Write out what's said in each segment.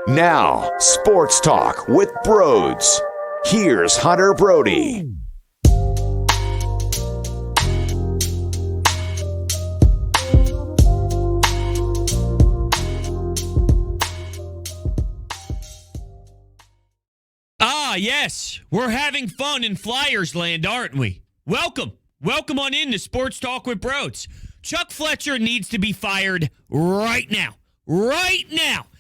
Now, Sports Talk with Broads. Here's Hunter Brody. Yes, we're having fun in Flyers land, aren't we? Welcome on in to Sports Talk with Broads. Chuck Fletcher needs to be fired right now.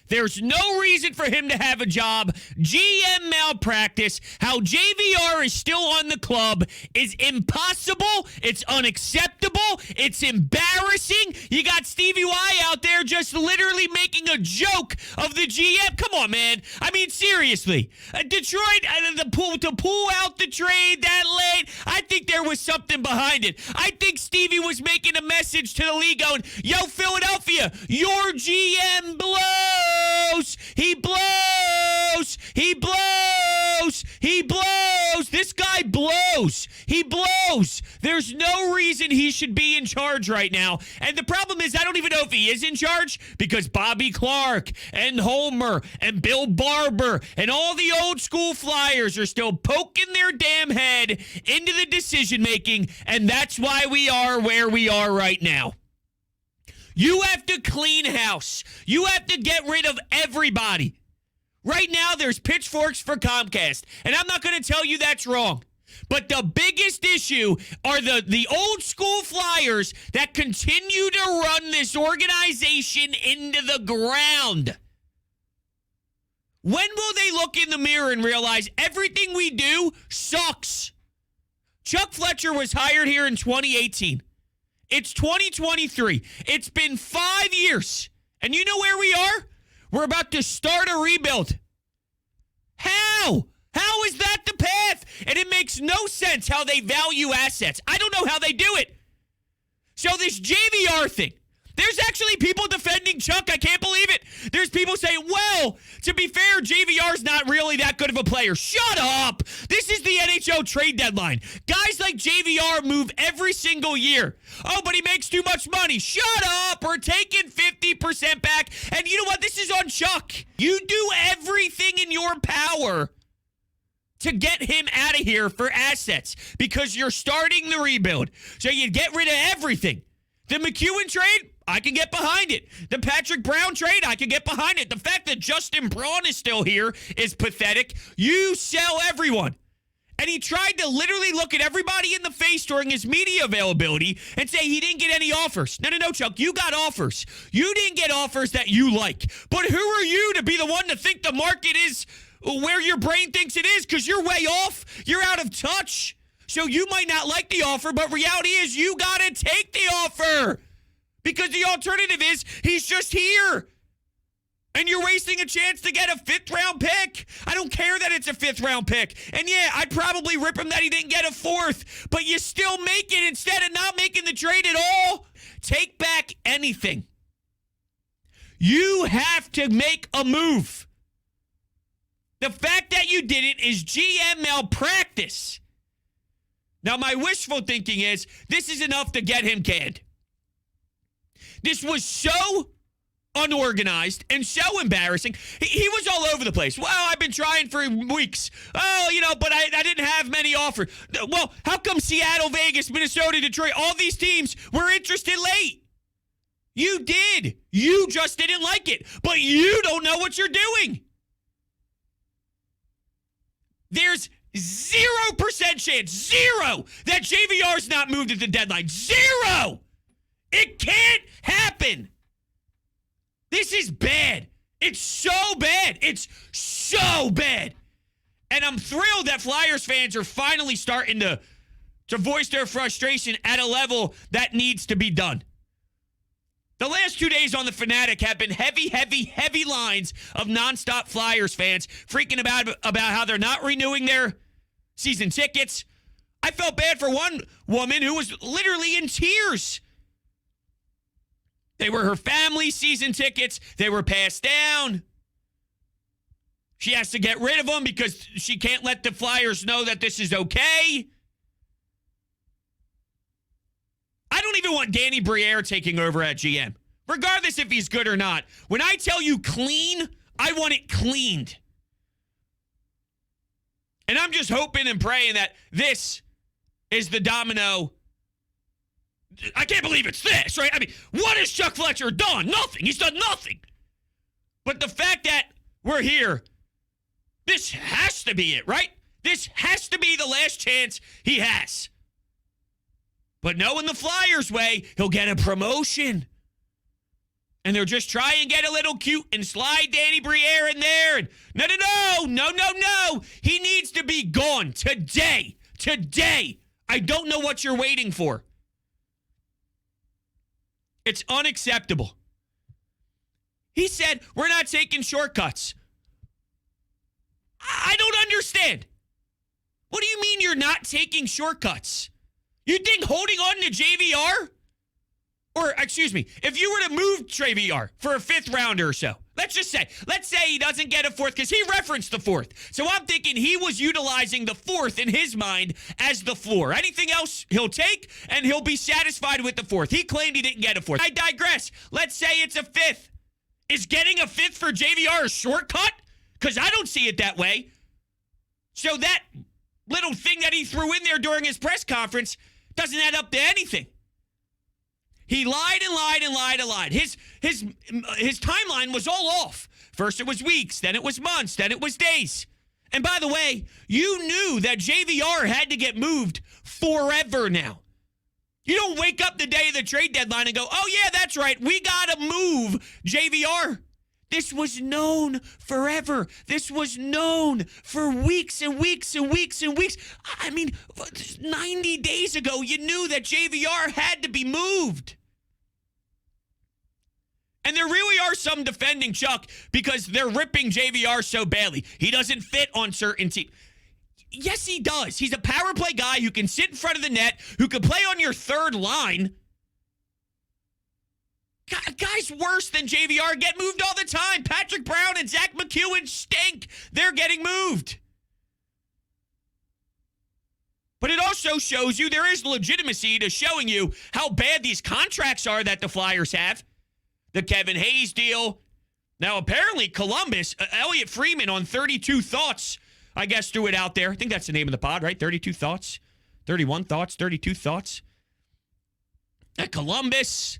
There's no reason for him to have a job. GM malpractice. How JVR is still on the club is impossible. It's unacceptable. It's embarrassing. You got Stevie Y out there just literally making a joke of the GM. Come on, man. I mean, seriously. Detroit, to pull out the trade that late, I think there was something behind it. I think Stevie was making a message to the league going, yo, Philadelphia, your GM blows. He blows. This guy blows. He blows. There's no reason he should be in charge right now. And the problem is, I don't even know if he is in charge because Bobby Clark and Homer and Bill Barber and all the old school Flyers are still poking their damn head into the decision making. And that's why we are where we are right now. You have to clean house. You have to get rid of everybody. Right now, there's pitchforks for Comcast, and I'm not going to tell you that's wrong. But the biggest issue are the old school Flyers that continue to run this organization into the ground. When will they look in the mirror and realize everything we do sucks? Chuck Fletcher was hired here in 2018. It's 2023. It's been 5 years. And you know where we are? We're about to start a rebuild. How? How is that the path? And it makes no sense how they value assets. I don't know how they do it. So this JVR thing, there's actually people defending Chuck. I can't believe it. There's people saying, well, to be fair, JVR's not really that good of a player. Shut up. This is the NHL trade deadline. Guys like JVR move every single year. Oh, but he makes too much money. Shut up. We're taking 50% back. And you know what? This is on Chuck. You do everything in your power to get him out of here for assets because you're starting the rebuild. So you get rid of everything. The McEwen trade, I can get behind it. The Patrick Brown trade, I can get behind it. The fact that Justin Braun is still here is pathetic. You sell everyone. And he tried to literally look at everybody in the face during his media availability and say he didn't get any offers. No, Chuck, you got offers. You didn't get offers that you like. But who are you to be the one to think the market is where your brain thinks it is? Because you're way off. You're out of touch. So you might not like the offer, but reality is you got to take the offer. Because the alternative is he's just here. And you're wasting a chance to get a 5th-round pick. I don't care that it's a 5th-round pick. And yeah, I'd probably rip him that he didn't get a 4th. But you still make it instead of not making the trade at all. Take back anything. You have to make a move. The fact that you didn't is GM malpractice. Now, my wishful thinking is this is enough to get him canned. This was so unorganized and so embarrassing. He was all over the place. Well, I've been trying for weeks. Oh, but I didn't have many offers. Well, how come Seattle, Vegas, Minnesota, Detroit, all these teams were interested late? You did. You just didn't like it. But you don't know what you're doing. There's 0% chance, that JVR's not moved at the deadline. 0! It can't happen. This is bad. It's so bad. It's so bad. And I'm thrilled that Flyers fans are finally starting to voice their frustration at a level that needs to be done. The last 2 days on The Fanatic have been heavy lines of nonstop Flyers fans freaking about how they're not renewing their season tickets. I felt bad for one woman who was literally in tears. They were her family's season tickets. They were passed down. She has to get rid of them because she can't let the Flyers know that this is okay. I don't even want Danny Briere taking over at GM. regardless if he's good or not. When I tell you clean, I want it cleaned. And I'm just hoping and praying that this is the domino. I can't believe it's this, right? I mean, what has Chuck Fletcher done? Nothing. He's done nothing. But the fact that we're here, this has to be it, right? This has to be the last chance he has. But knowing the Flyers way, he'll get a promotion. And they'll just try and get a little cute and slide Danny Briere in there. And no. He needs to be gone today. Today. I don't know what you're waiting for. It's unacceptable. He said, we're not taking shortcuts. I don't understand. What do you mean you're not taking shortcuts? You think holding on to JVR? Or, excuse me, if you were to move JVR for a fifth rounder or so, let's say he doesn't get a fourth because he referenced the fourth. So I'm thinking he was utilizing the fourth in his mind as the floor. Anything else he'll take, and he'll be satisfied with the fourth. He claimed he didn't get a fourth. I digress. Let's say it's a fifth. Is getting a fifth for JVR a shortcut? Because I don't see it that way. So that little thing that he threw in there during his press conference doesn't add up to anything. He lied and lied and lied and lied. His timeline was all off. First it was weeks, then it was months, then it was days. And by the way, you knew that JVR had to get moved forever now. You don't wake up the day of the trade deadline and go, oh yeah, that's right, we got to move JVR. This was known forever. This was known for weeks and weeks and weeks and weeks. I mean, 90 days ago, you knew that JVR had to be moved. And there really are some defending Chuck because they're ripping JVR so badly. He doesn't fit on certain teams. Yes, he does. He's a power play guy who can sit in front of the net, who can play on your third line. Guys worse than JVR get moved all the time. Patrick Brown and Zach McEwen stink. They're getting moved. But it also shows you there is legitimacy to showing you how bad these contracts are that the Flyers have. The Kevin Hayes deal. Now, apparently, Columbus, Elliot Freeman on 32 Thoughts, I guess, threw it out there. I think that's the name of the pod, right? 32 Thoughts. 31 Thoughts, 32 Thoughts. At Columbus,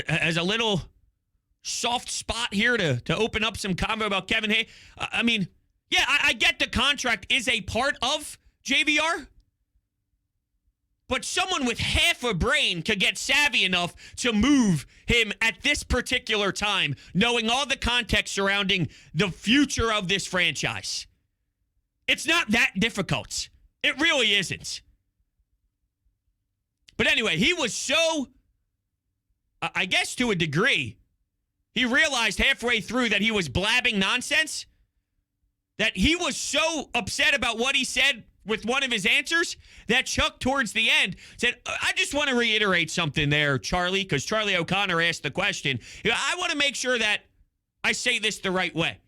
as a little soft spot here to open up some convo about Kevin Hayes. I mean, yeah, I get the contract is a part of JVR. But someone with half a brain could get savvy enough to move him at this particular time, knowing all the context surrounding the future of this franchise. It's not that difficult. It really isn't. But anyway, he was so, I guess to a degree, he realized halfway through that he was blabbing nonsense, that he was so upset about what he said with one of his answers that Chuck, towards the end, said, I just want to reiterate something there, Charlie, because Charlie O'Connor asked the question. I want to make sure that I say this the right way.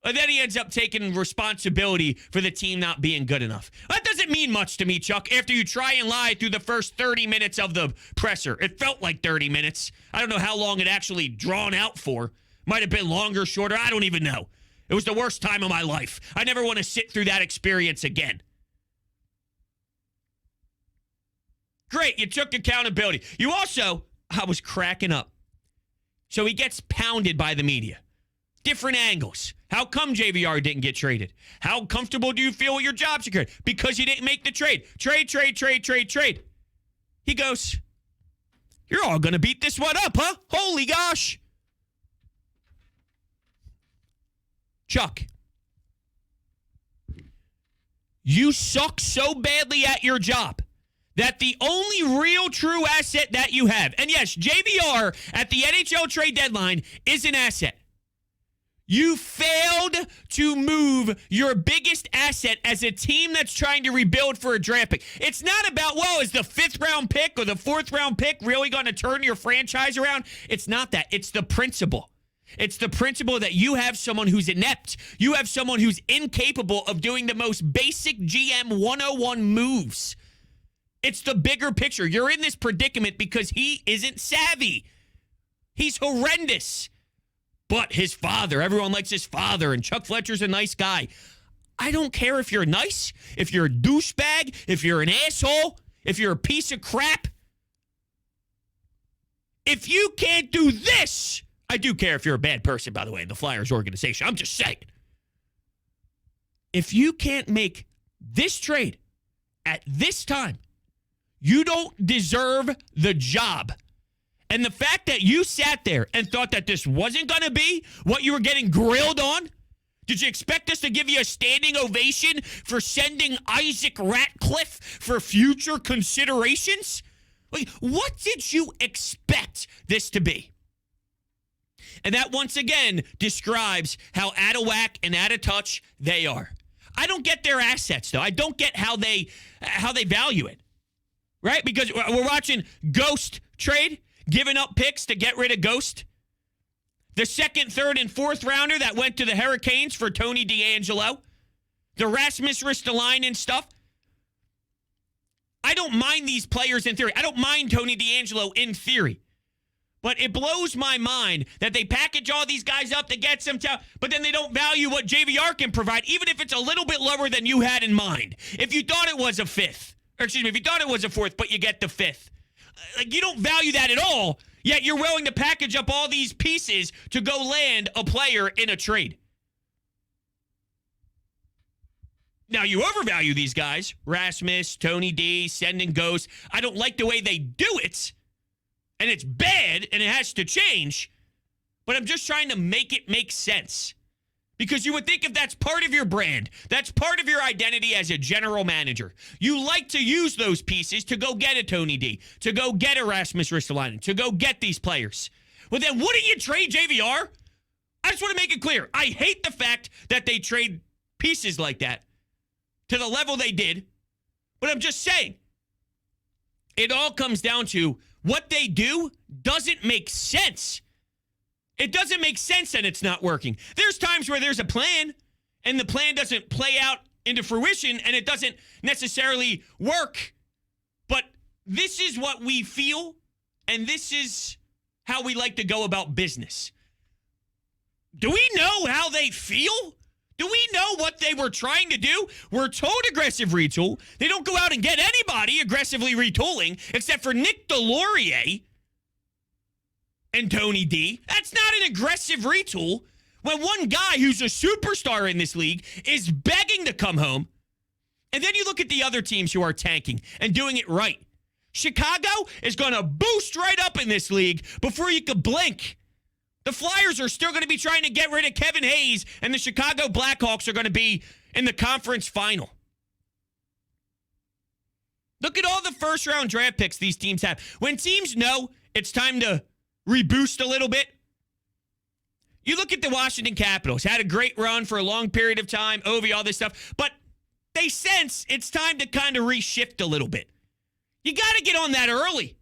And then he ends up taking responsibility for the team not being good enough. That doesn't mean much to me, Chuck, after you try and lie through the first 30 minutes of the presser. It felt like 30 minutes. I don't know how long it actually drawn out for. Might have been longer, shorter. I don't even know. It was the worst time of my life. I never want to sit through that experience again. Great, you took accountability. You also, I was cracking up. So he gets pounded by the media. Different angles. How come JVR didn't get traded? How comfortable do you feel with your job security? Because you didn't make the trade. Trade. He goes, you're all going to beat this one up, huh? Holy gosh. Chuck, you suck so badly at your job that the only real true asset that you have, and yes, JVR at the NHL trade deadline is an asset. You failed to move your biggest asset as a team that's trying to rebuild for a draft pick. It's not about, well, is the 5th round pick or the 4th round pick really going to turn your franchise around? It's not that. It's the principle. It's the principle that you have someone who's inept. You have someone who's incapable of doing the most basic GM 101 moves. It's the bigger picture. You're in this predicament because he isn't savvy. He's horrendous. But his father, everyone likes his father, and Chuck Fletcher's a nice guy. I don't care if you're nice, if you're a douchebag, if you're an asshole, if you're a piece of crap. If you can't do this, I do care if you're a bad person, by the way, in the Flyers organization. I'm just saying. If you can't make this trade at this time, you don't deserve the job. And the fact that you sat there and thought that this wasn't going to be what you were getting grilled on, did you expect us to give you a standing ovation for sending Isaac Ratcliffe for future considerations? Like, what did you expect this to be? And that once again describes how out of whack and out of touch they are. I don't get their assets, though. I don't get how they value it, right? Because we're watching Ghost trade, giving up picks to get rid of Ghost. The second, third, and fourth rounder that went to the Hurricanes for Tony DeAngelo. The Rasmus Ristolainen stuff. I don't mind these players in theory. I don't mind Tony DeAngelo in theory. But it blows my mind that they package all these guys up to get some talent, but then they don't value what JVR can provide, even if it's a little bit lower than you had in mind. If you thought it was a fifth, or excuse me, if you thought it was a fourth, but you get the fifth. Like, you don't value that at all, yet you're willing to package up all these pieces to go land a player in a trade. Now, you overvalue these guys, Rasmus, Tony D, sending Ghost. I don't like the way they do it, and it's bad, and it has to change, but I'm just trying to make it make sense. Because you would think if that's part of your brand, that's part of your identity as a general manager, you like to use those pieces to go get a Tony D, to go get a Rasmus Ristolainen, to go get these players. Well, then wouldn't you trade JVR? I just want to make it clear. I hate the fact that they trade pieces like that to the level they did, but I'm just saying, it all comes down to what they do doesn't make sense. It doesn't make sense that it's not working. There's times where there's a plan and the plan doesn't play out into fruition and it doesn't necessarily work. But this is what we feel, and this is how we like to go about business. Do we know how they feel? Do we know what they were trying to do? We're told aggressive retool. They don't go out and get anybody aggressively retooling except for Nick Delorier and Tony D. That's not an aggressive retool when one guy who's a superstar in this league is begging to come home. And then you look at the other teams who are tanking and doing it right. Chicago is going to boost right up in this league before you could blink. The Flyers are still going to be trying to get rid of Kevin Hayes, and the Chicago Blackhawks are going to be in the conference final. Look at all the first-round draft picks these teams have. When teams know it's time to reboost a little bit, you look at the Washington Capitals. Had a great run for a long period of time, Ovi, all this stuff, but they sense it's time to kind of reshift a little bit. You got to get on that early.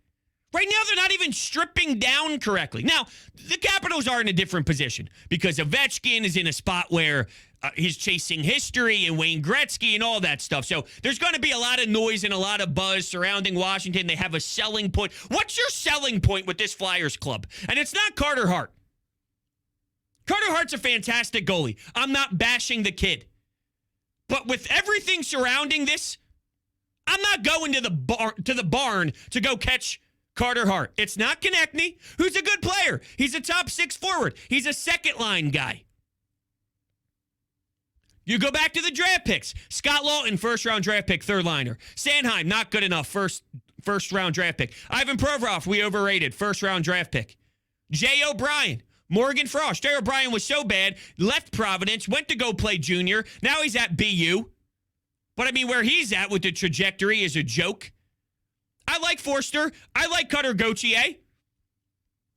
Right now, they're not even stripping down correctly. Now, the Capitals are in a different position because Ovechkin is in a spot where he's chasing history and Wayne Gretzky and all that stuff. So there's going to be a lot of noise and a lot of buzz surrounding Washington. They have a selling point. What's your selling point with this Flyers club? And it's not Carter Hart. Carter Hart's a fantastic goalie. I'm not bashing the kid. But with everything surrounding this, I'm not going to the barn to go catch Carter Hart. It's not Konechny, who's a good player. He's a top six forward. He's a second line guy. You go back to the draft picks. Scott Lawton, first round draft pick, third liner. Sanheim, not good enough, first round draft pick. Ivan Provorov, we overrated, first round draft pick. Jay O'Brien, Morgan Frost. Jay O'Brien was so bad, left Providence, went to go play junior. Now he's at BU. But I mean, where he's at with the trajectory is a joke. I like Forster. I like Cutter Gauthier.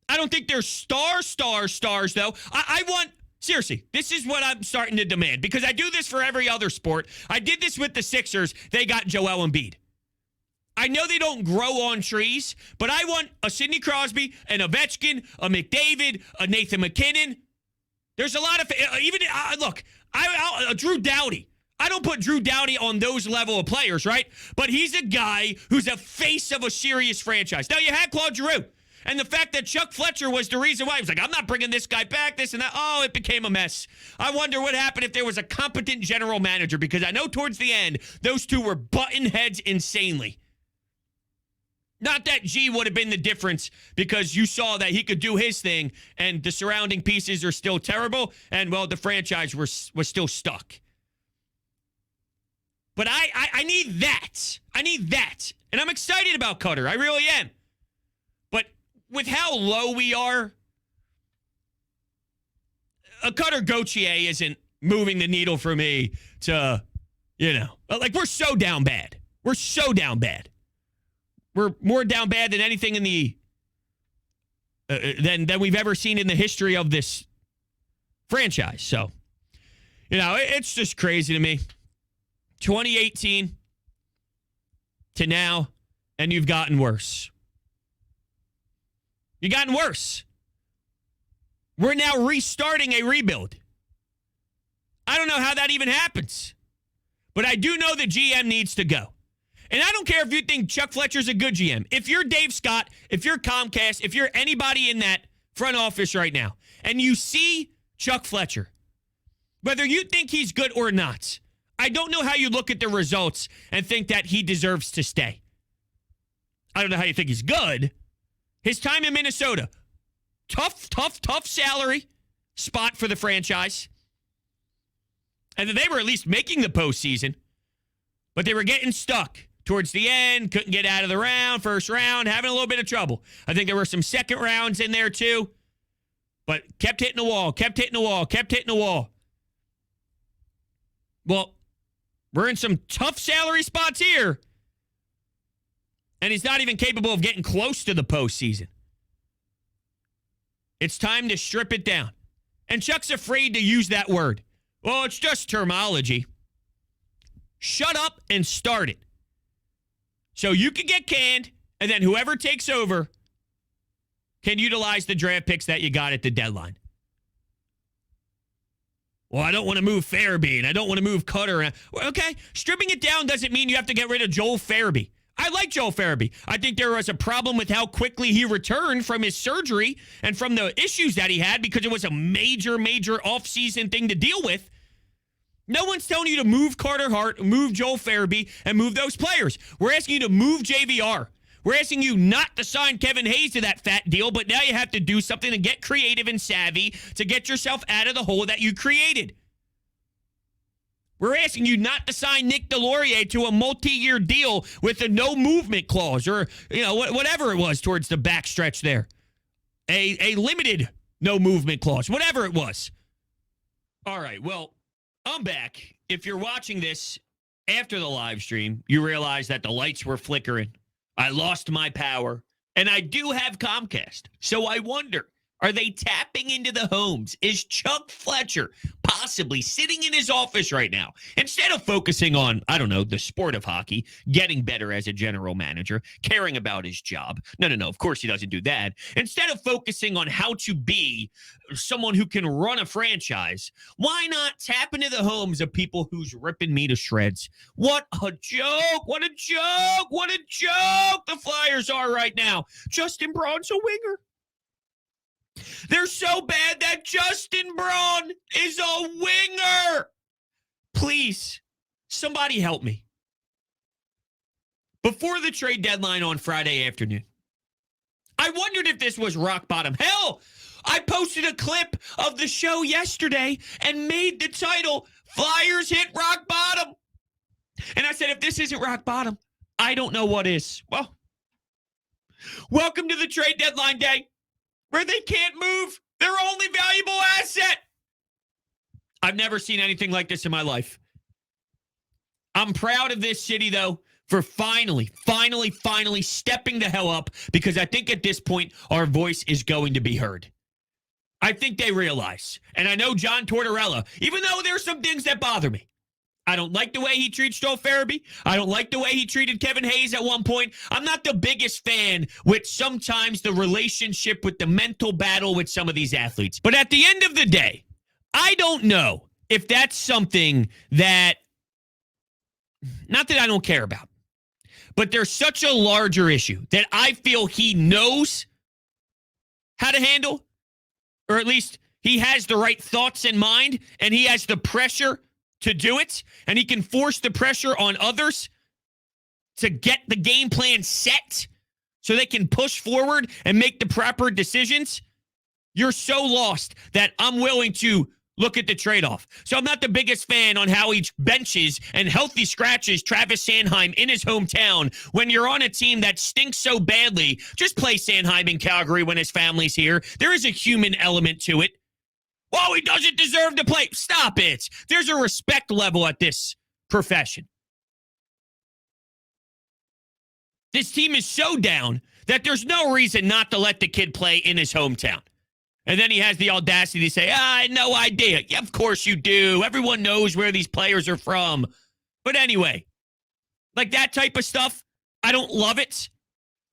I don't think they're stars, though. I want, seriously, this is what I'm starting to demand because I do this for every other sport. I did this with the Sixers. They got Joel Embiid. I know they don't grow on trees, but I want a Sidney Crosby, an Ovechkin, a McDavid, a Nathan McKinnon. There's a lot of, Drew Doughty. I don't put Drew Doughty on those level of players, right? But he's a guy who's a face of a serious franchise. Now, you had Claude Giroux. And the fact that Chuck Fletcher was the reason why. He was like, I'm not bringing this guy back, this and that. Oh, it became a mess. I wonder what happened if there was a competent general manager, because I know towards the end, those two were butting heads insanely. Not that G would have been the difference, because you saw that he could do his thing and the surrounding pieces are still terrible, and, well, the franchise was still stuck. But I need that. I need that. And I'm excited about Cutter. I really am. But with how low we are, a Cutter Gauthier isn't moving the needle for me to, like, we're so down bad. We're so down bad. We're more down bad than anything in the than we've ever seen in the history of this franchise. So, it's just crazy to me. 2018 to now, and you've gotten worse. You've gotten worse. We're now restarting a rebuild. I don't know how that even happens, but I do know the GM needs to go. And I don't care if you think Chuck Fletcher's a good GM. If you're Dave Scott, if you're Comcast, if you're anybody in that front office right now, and you see Chuck Fletcher, whether you think he's good or not, I don't know how you look at the results and think that he deserves to stay. I don't know how you think he's good. His time in Minnesota, tough salary spot for the franchise. And they were at least making the postseason, but they were getting stuck towards the end, couldn't get out of the first round, having a little bit of trouble. I think there were some second rounds in there too, but kept hitting the wall. Well, we're in some tough salary spots here, and he's not even capable of getting close to the postseason. It's time to strip it down. And Chuck's afraid to use that word. Well, it's just terminology. Shut up and start it. So you can get canned, and then whoever takes over can utilize the draft picks that you got at the deadline. Well, I don't want to move Farabee, and I don't want to move Cutter. Well, okay, stripping it down doesn't mean you have to get rid of Joel Farabee. I like Joel Farabee. I think there was a problem with how quickly he returned from his surgery and from the issues that he had, because it was a major offseason thing to deal with. No one's telling you to move Carter Hart, move Joel Farabee, and move those players. We're asking you to move JVR. We're asking you not to sign Kevin Hayes to that fat deal, but now you have to do something to get creative and savvy to get yourself out of the hole that you created. We're asking you not to sign Nick DeLaurier to a multi-year deal with a no movement clause, or whatever it was towards the backstretch there. A limited no movement clause, whatever it was. All right, well, I'm back. If you're watching this after the live stream, you realize that the lights were flickering. I lost my power, and I do have Comcast. So I wonder, are they tapping into the homes? Is Chuck Fletcher possibly sitting in his office right now, instead of focusing on, I don't know, the sport of hockey, getting better as a general manager, caring about his job? No, of course he doesn't do that. Instead of focusing on how to be someone who can run a franchise, why not tap into the homes of people who's ripping me to shreds? What a joke! What a joke! What a joke the Flyers are right now. Justin Braun's a winger. They're so bad that Justin Braun is a winger. Please, somebody help me. Before the trade deadline on Friday afternoon, I wondered if this was rock bottom. Hell, I posted a clip of the show yesterday and made the title, Flyers Hit Rock Bottom. And I said, if this isn't rock bottom, I don't know what is. Well, welcome to the trade deadline day, where they can't move their only valuable asset. I've never seen anything like this in my life. I'm proud of this city, though, for finally stepping the hell up, because I think at this point our voice is going to be heard. I think they realize. And I know John Tortorella, even though there's some things that bother me. I don't like the way he treats Joel Farabee. I don't like the way he treated Kevin Hayes at one point. I'm not the biggest fan with sometimes the relationship with the mental battle with some of these athletes. But at the end of the day, I don't know if that's something that, not that I don't care about, but there's such a larger issue that I feel he knows how to handle, or at least he has the right thoughts in mind, and he has the pressure to do it, and he can force the pressure on others to get the game plan set so they can push forward and make the proper decisions, you're so lost that I'm willing to look at the trade-off. So I'm not the biggest fan on how he benches and healthy scratches Travis Sanheim in his hometown when you're on a team that stinks so badly. Just play Sanheim in Calgary when his family's here. There is a human element to it. Oh, he doesn't deserve to play. Stop it. There's a respect level at this profession. This team is so down that there's no reason not to let the kid play in his hometown. And then he has the audacity to say, I had no idea. Yeah, of course you do. Everyone knows where these players are from. But anyway, like that type of stuff, I don't love it.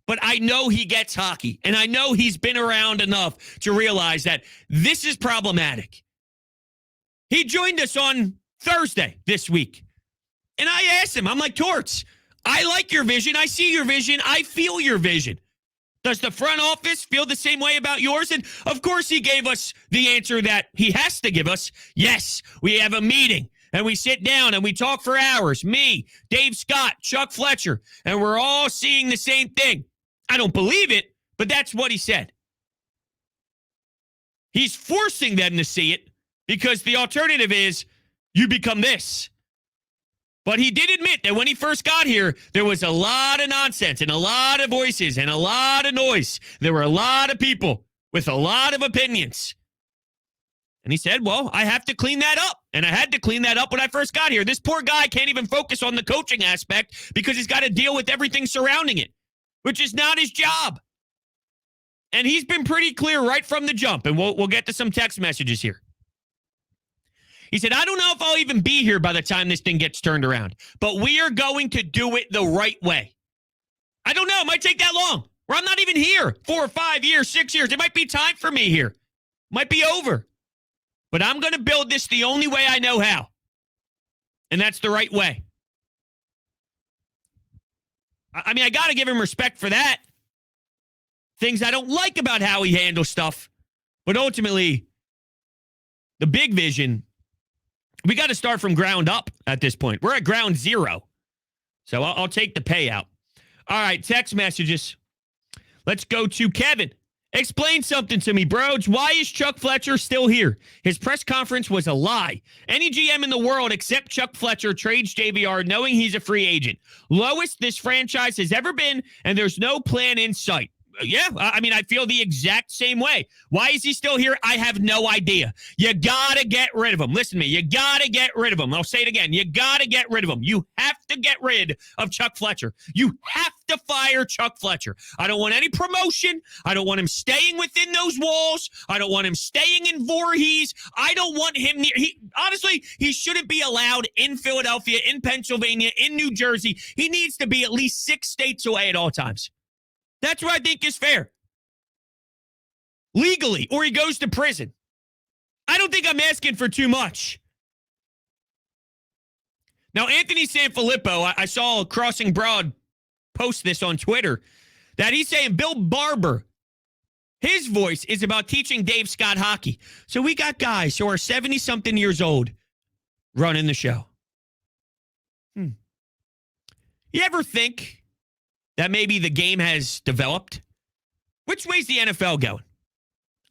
But I know he gets hockey. And I know he's been around enough to realize that this is problematic. He joined us on Thursday this week. And I asked him, I'm like, Torts, I like your vision. I see your vision. I feel your vision. Does the front office feel the same way about yours? And of course, he gave us the answer that he has to give us. Yes, we have a meeting and we sit down and we talk for hours. Me, Dave Scott, Chuck Fletcher, and we're all seeing the same thing. I don't believe it, but that's what he said. He's forcing them to see it because the alternative is you become this. But he did admit that when he first got here, there was a lot of nonsense and a lot of voices and a lot of noise. There were a lot of people with a lot of opinions. And he said, well, I have to clean that up. And I had to clean that up when I first got here. This poor guy can't even focus on the coaching aspect because he's got to deal with everything surrounding it, which is not his job. And he's been pretty clear right from the jump. And we'll get to some text messages here. He said, I don't know if I'll even be here by the time this thing gets turned around, but we are going to do it the right way. I don't know. It might take that long. Or I'm not even here 4 or 5 years, 6 years. It might be time for me here. It might be over. But I'm going to build this the only way I know how. And that's the right way. I mean, I got to give him respect for that. Things I don't like about how he handles stuff. But ultimately, the big vision, we got to start from ground up at this point. We're at ground zero. So I'll take the payout. All right, text messages. Let's go to Kevin. Explain something to me, bros. Why is Chuck Fletcher still here? His press conference was a lie. Any GM in the world except Chuck Fletcher trades JVR knowing he's a free agent. Lowest this franchise has ever been, and there's no plan in sight. Yeah, I mean, I feel the exact same way. Why is he still here? I have no idea. You got to get rid of him. Listen to me. You got to get rid of him. I'll say it again. You got to get rid of him. You have to get rid of Chuck Fletcher. You have to fire Chuck Fletcher. I don't want any promotion. I don't want him staying within those walls. I don't want him staying in Voorhees. I don't want him near. Honestly, he shouldn't be allowed in Philadelphia, in Pennsylvania, in New Jersey. He needs to be at least 6 states away at all times. That's what I think is fair. Legally, or he goes to prison. I don't think I'm asking for too much. Now, Anthony Sanfilippo, I saw Crossing Broad post this on Twitter, that he's saying Bill Barber, his voice is about teaching Dave Scott hockey. So we got guys who are 70-something years old running the show. You ever think that maybe the game has developed? Which way's the NFL going?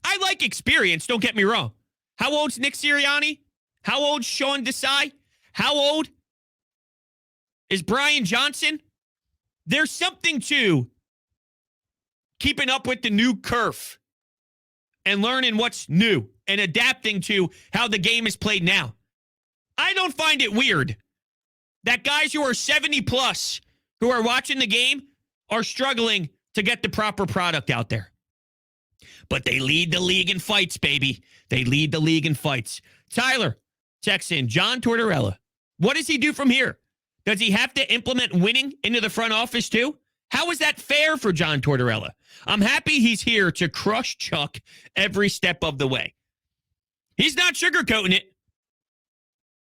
I like experience, don't get me wrong. How old's Nick Sirianni? How old's Sean Desai? How old is Brian Johnson? There's something to keeping up with the new curve and learning what's new and adapting to how the game is played now. I don't find it weird that guys who are 70 plus who are watching the game are struggling to get the proper product out there. But they lead the league in fights, baby. They lead the league in fights. Tyler checks in. John Tortorella. What does he do from here? Does he have to implement winning into the front office too? How is that fair for John Tortorella? I'm happy he's here to crush Chuck every step of the way. He's not sugarcoating it.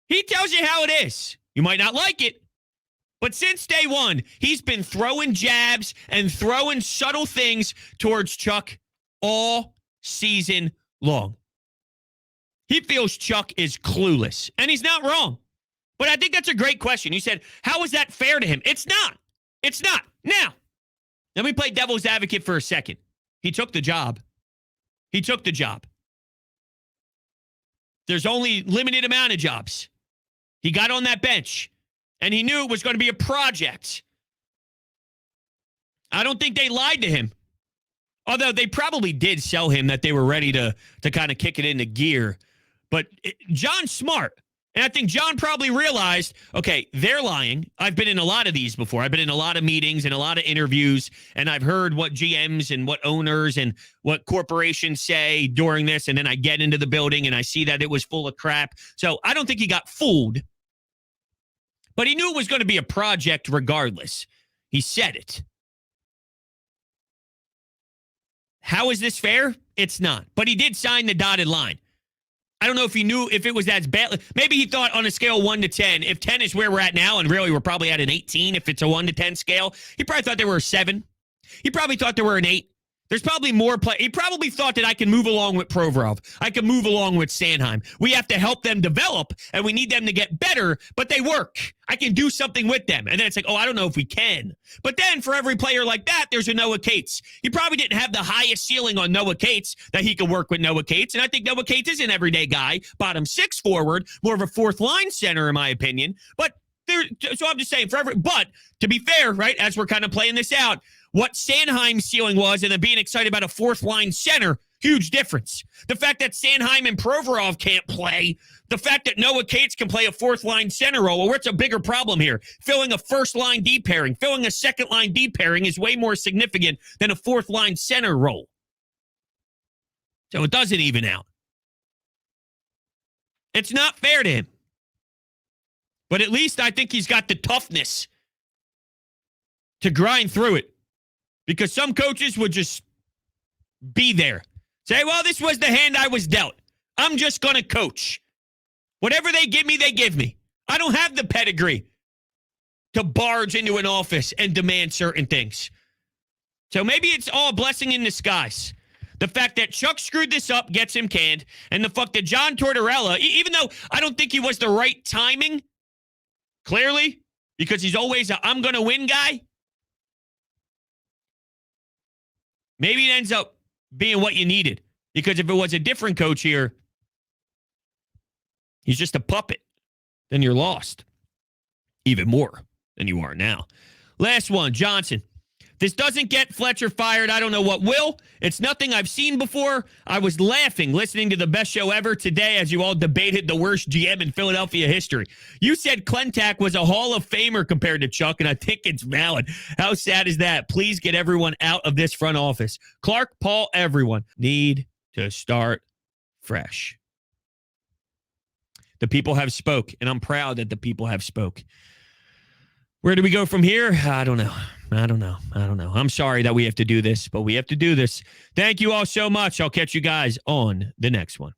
He tells you how it is. You might not like it. But since day one, he's been throwing jabs and throwing subtle things towards Chuck all season long. He feels Chuck is clueless, and he's not wrong. But I think that's a great question. You said, how is that fair to him? It's not. It's not. Now, let me play devil's advocate for a second. He took the job. He took the job. There's only limited amount of jobs. He got on that bench, and he knew it was going to be a project. I don't think they lied to him. Although they probably did sell him that they were ready to kind of kick it into gear. But John's smart. And I think John probably realized, okay, they're lying. I've been in a lot of these before. I've been in a lot of meetings and a lot of interviews, and I've heard what GMs and what owners and what corporations say during this, and then I get into the building and I see that it was full of crap. So I don't think he got fooled, but he knew it was going to be a project regardless. He said it. How is this fair? It's not. But he did sign the dotted line. I don't know if he knew if it was as bad. Maybe he thought on a scale 1 to 10, if 10 is where we're at now, and really we're probably at an 18 if it's a 1 to 10 scale, he probably thought there were a 7. He probably thought there were an 8. There's probably more play. He probably thought that I can move along with Provorov. I can move along with Sanheim. We have to help them develop, and we need them to get better, but they work. I can do something with them. And then it's like, oh, I don't know if we can. But then for every player like that, there's a Noah Cates. He probably didn't have the highest ceiling on Noah Cates that he could work with Noah Cates. And I think Noah Cates is an everyday guy, bottom 6 forward, more of a fourth line center, in my opinion. But so I'm just saying, but to be fair, right, as we're kind of playing this out, what Sanheim's ceiling was and then being excited about a fourth line center, huge difference. The fact that Sanheim and Provorov can't play, the fact that Noah Cates can play a fourth line center role, well, what's a bigger problem here? Filling a first line D pairing, filling a second line D pairing is way more significant than a fourth line center role. So it doesn't even out. It's not fair to him. But at least I think he's got the toughness to grind through it. Because some coaches would just be there. Say, well, this was the hand I was dealt. I'm just going to coach. Whatever they give me, they give me. I don't have the pedigree to barge into an office and demand certain things. So maybe it's all a blessing in disguise. The fact that Chuck screwed this up gets him canned, and the fact that John Tortorella, even though I don't think he was the right timing, clearly, because he's always a I'm going to win guy, maybe it ends up being what you needed. Because if it was a different coach here, he's just a puppet, then you're lost. Even more than you are now. Last one, Johnson. This doesn't get Fletcher fired. I don't know what will. It's nothing I've seen before. I was laughing listening to the best show ever today as you all debated the worst GM in Philadelphia history. You said Klentak was a Hall of Famer compared to Chuck, and I think it's valid. How sad is that? Please get everyone out of this front office. Clark, Paul, everyone need to start fresh. The people have spoke, and I'm proud that the people have spoke. Where do we go from here? I don't know. I'm sorry that we have to do this, but we have to do this. Thank you all so much. I'll catch you guys on the next one.